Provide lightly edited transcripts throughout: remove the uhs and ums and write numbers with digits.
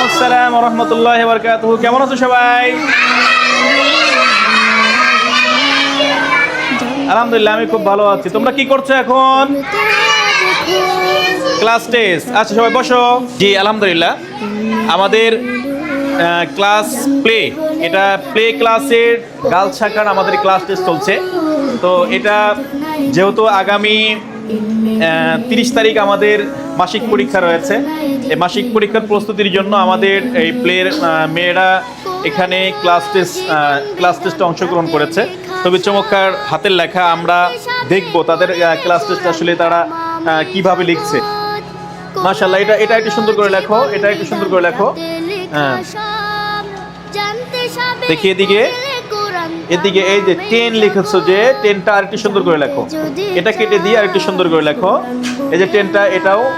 আসসালাম ওয়া রাহমাতুল্লাহি ওয়া বারাকাতুহু। কেমন আছো সবাই? আলহামদুলিল্লাহ, আমি খুব ভালো আছি। তোমরা কি করছো এখন? Class test. আচ্ছা, সবাই বসো। জি আলহামদুলিল্লাহ, আমাদের ক্লাস প্লে, এটা প্লে ক্লাসের গার্লস শাখার আমাদের ক্লাস টেস্ট চলছে। তো এটা যেহেতু আগামী 30 তারিখ আমাদের মাসিক পরীক্ষা রয়েছে, এই মাসিক পরীক্ষার প্রস্তুতির জন্য আমাদের এই প্লের মেয়েরা এখানে ক্লাস টেস্টে অংশগ্রহণ করেছে। খুবই চমৎকার হাতের লেখা। আমরা দেখব তাদের ক্লাস টেস্ট আসলে তারা কিভাবে লিখছে। মাশাআল্লাহ, এটা একটু সুন্দর করে লেখো, এটা একটু সুন্দর করে লেখো। হ্যাঁ, দেখি এদিকে এই যে 10 লিখেছো, যে 10টা আরেকটু সুন্দর করে লেখো। এটা কেটে দিয়ে আরেকটু সুন্দর করে লেখো। এই যে 10টা,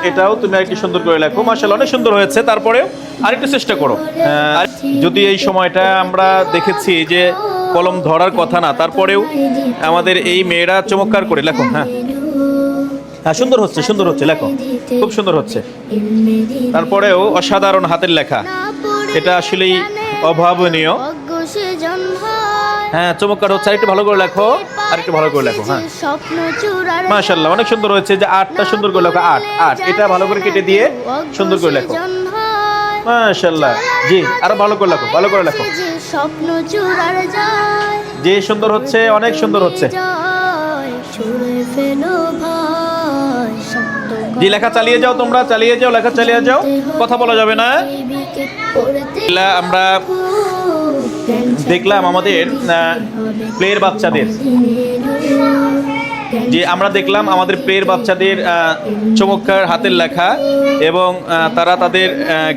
এটাও তুমি আরেকটু সুন্দর করে লেখো। মাশাআল্লাহ, অনেক সুন্দর হয়েছে। তারপরে আরেকটু চেষ্টা করো। যদি এই সময়টা আমরা দেখেছি যে কলম ধরার কথা না, তারপরেও আমাদের এই মেয়েরা চমৎকার করে লেখো। হ্যাঁ হ্যাঁ, সুন্দর হচ্ছে লেখো, খুব সুন্দর হচ্ছে। তারপরেও অসাধারণ হাতের লেখা, এটা আসলেই অভাবনীয়। হ্যাঁ, চমৎকার হচ্ছে। আরেকটু ভালো করে লেখো, আরেকটু ভালো করে লেখো। হ্যাঁ, মাশাআল্লাহ, অনেক সুন্দর হয়েছে। যে 8টা সুন্দর করে লেখো, 8 এটা ভালো করে কেটে দিয়ে সুন্দর করে লেখো। মাশাআল্লাহ, জি আরো ভালো করে লেখো, ভালো করে লেখো। যে সুন্দর হচ্ছে, অনেক সুন্দর হচ্ছে। জি, লেখা চালিয়ে যাও, তোমরা চালিয়ে যাও, লেখা চালিয়ে যাও, কথা বলা যাবে না। আমরা দেখলাম আমাদের প্লেয়ের বাচ্চাদের, যে আমরা দেখলাম আমাদের প্লেয়ের বাচ্চাদের চমৎকার হাতের লেখা, এবং তারা তাদের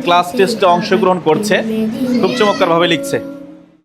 ক্লাস টেস্টে অংশগ্রহণ করছে, খুব চমৎকারভাবে লিখছে।